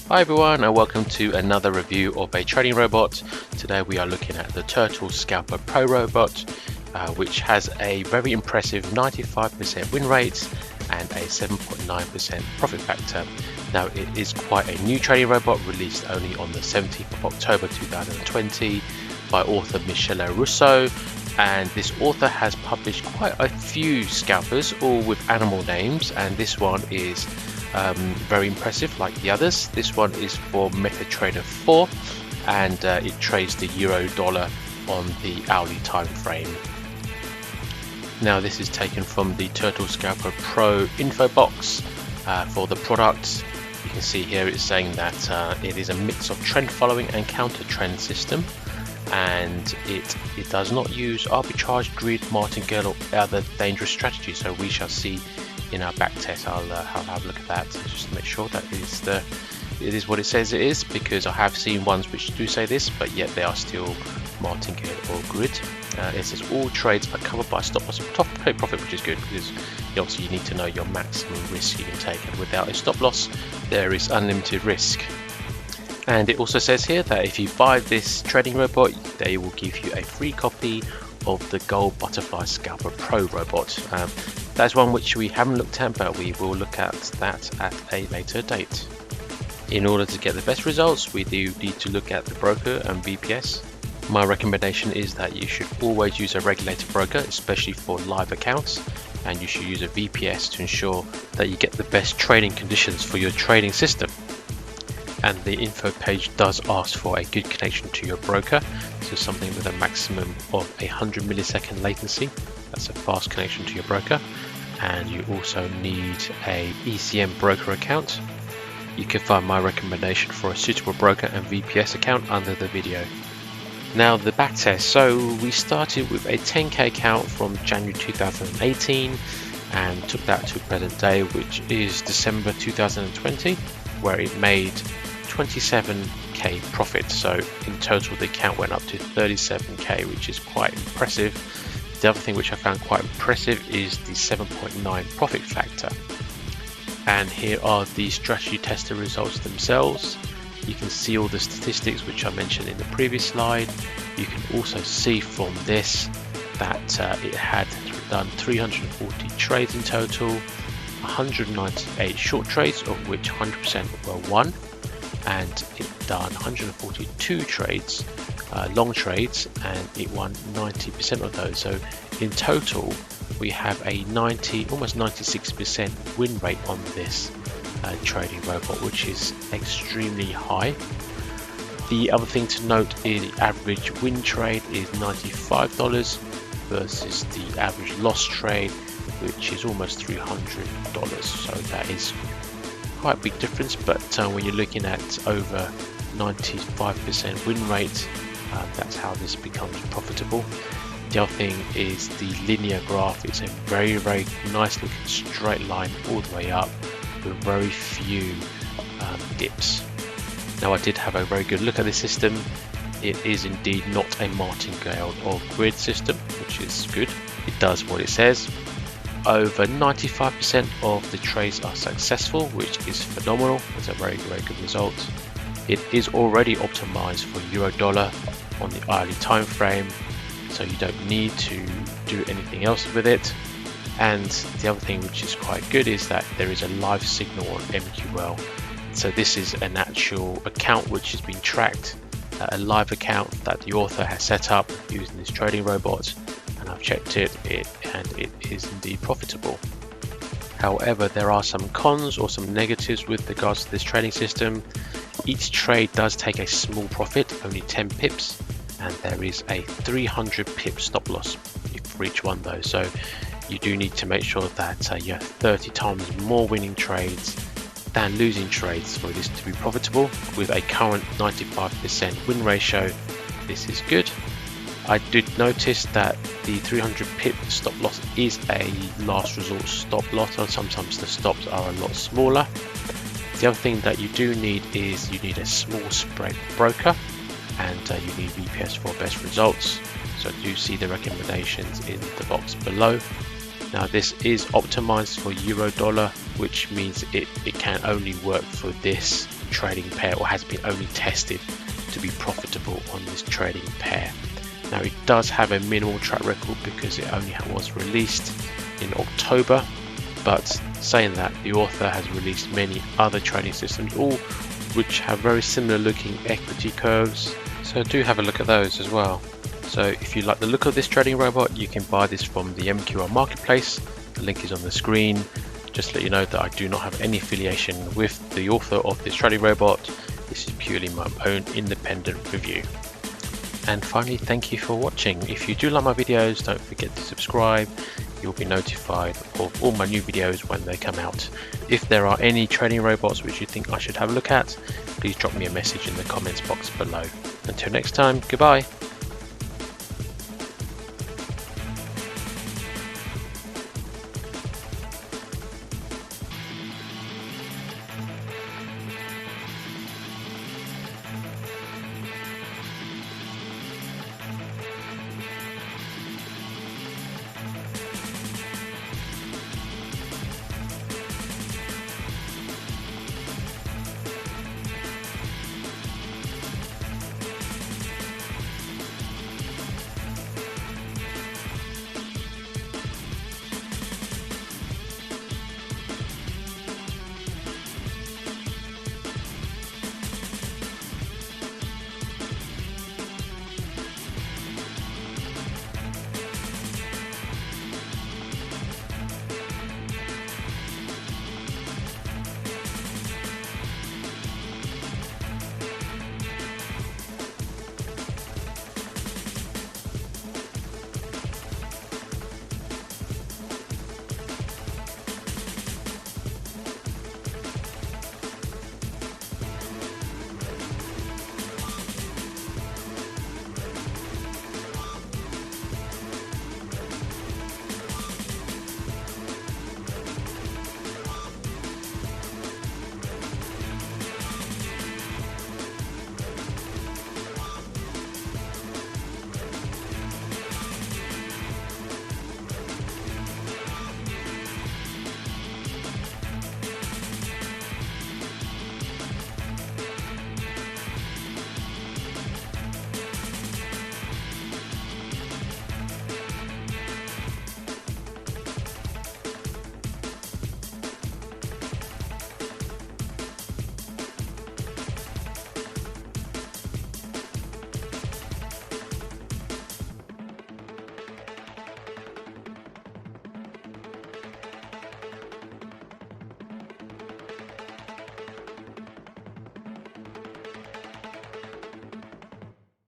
Hi everyone, and welcome to another review of a trading robot. Today we are looking at the Turtle Scalper Pro robot, which has a very impressive 95% win rate and a 7.9% profit factor. Now it is quite a new trading robot, released only on the 17th of October 2020 by author Michele Russo, and this author has published quite a few scalpers, all with animal names, and this one is very impressive like the others. This one is for MetaTrader 4 and it trades the euro dollar on the hourly time frame. Now this is taken from the Turtle Scalper Pro info box for the product. You can see here it's saying that it is a mix of trend following and counter trend system, and it does not use arbitrage, grid, martingale or other dangerous strategies. So we shall see in our back test. I'll have a look at that just to make sure that it is what it says it is, because I have seen ones which do say this, but yet they are still martingale or grid. It says all trades are covered by stop loss and top profit, which is good, because obviously you need to know your maximum risk you can take, and without a stop loss there is unlimited risk. And it also says here that if you buy this trading robot, they will give you a free copy of the Gold Butterfly Scalper Pro robot. That's one which we haven't looked at, but we will look at that at a later date. In order to get the best results, we do need to look at the broker and VPS. My recommendation is that you should always use a regulated broker, especially for live accounts, and you should use a VPS to ensure that you get the best trading conditions for your trading system. And the info page does ask for a good connection to your broker, so something with a maximum of 100 millisecond latency. That's a fast connection to your broker. And you also need a ECM broker account. You can find my recommendation for a suitable broker and VPS account under the video. Now the backtest. So we started with a 10k account from January 2018 and took that to present day, which is December 2020, where it made 27k profit. So in total the account went up to 37k, which is quite impressive. The other thing which I found quite impressive is the 7.9 profit factor. And here are the strategy tester results themselves. You can see all the statistics which I mentioned in the previous slide. You can also see from this that it had done 340 trades in total, 198 short trades, of which 100% were won, and it done 142 trades, long trades, and it won 90% of those. So in total we have a almost 96% win rate on this trading robot, which is extremely high. The other thing to note is the average win trade is $95 versus the average loss trade, which is almost $300. So that is quite a big difference, but when you're looking at over 95% win rate, that's how this becomes profitable. The other thing is the linear graph. It's a very nice looking straight line all the way up with very few dips. Now I did have a very good look at this system. It is indeed not a martingale or grid system, which is good. It does what it says. Over 95% of the trades are successful, which is phenomenal. It's a very good result. It is already optimized for euro dollar on the hourly time frame, so you don't need to do anything else with it. And the other thing which is quite good is that there is a live signal on MQL. So this is an actual account which has been tracked, a live account that the author has set up using this trading robot, and I've checked it and it is indeed profitable. However, there are some cons or some negatives with regards to this trading system. Each trade does take a small profit, only 10 pips, and there is a 300 pip stop loss for each one though. So you do need to make sure that you have 30 times more winning trades than losing trades for this to be profitable. With a current 95% win ratio, this is good. I did notice that the 300 pip stop loss is a last resort stop loss, and sometimes the stops are a lot smaller. The other thing that you do need is you need a small spread broker, and you need VPS for best results. So do see the recommendations in the box below. Now this is optimized for euro dollar, which means it can only work for this trading pair, or has been only tested to be profitable on this trading pair. Now it does have a minimal track record because it only was released in October, but saying that, the author has released many other trading systems, all which have very similar looking equity curves, so do have a look at those as well. So if you like the look of this trading robot, you can buy this from the MQR marketplace. The link is on the screen. Just to let you know that I do not have any affiliation with the author of this trading robot. This is purely my own independent review. And finally, thank you for watching. If you do like my videos, don't forget to subscribe. You'll be notified of all my new videos when they come out. If there are any trading robots which you think I should have a look at, please drop me a message in the comments box below. Until next time, goodbye.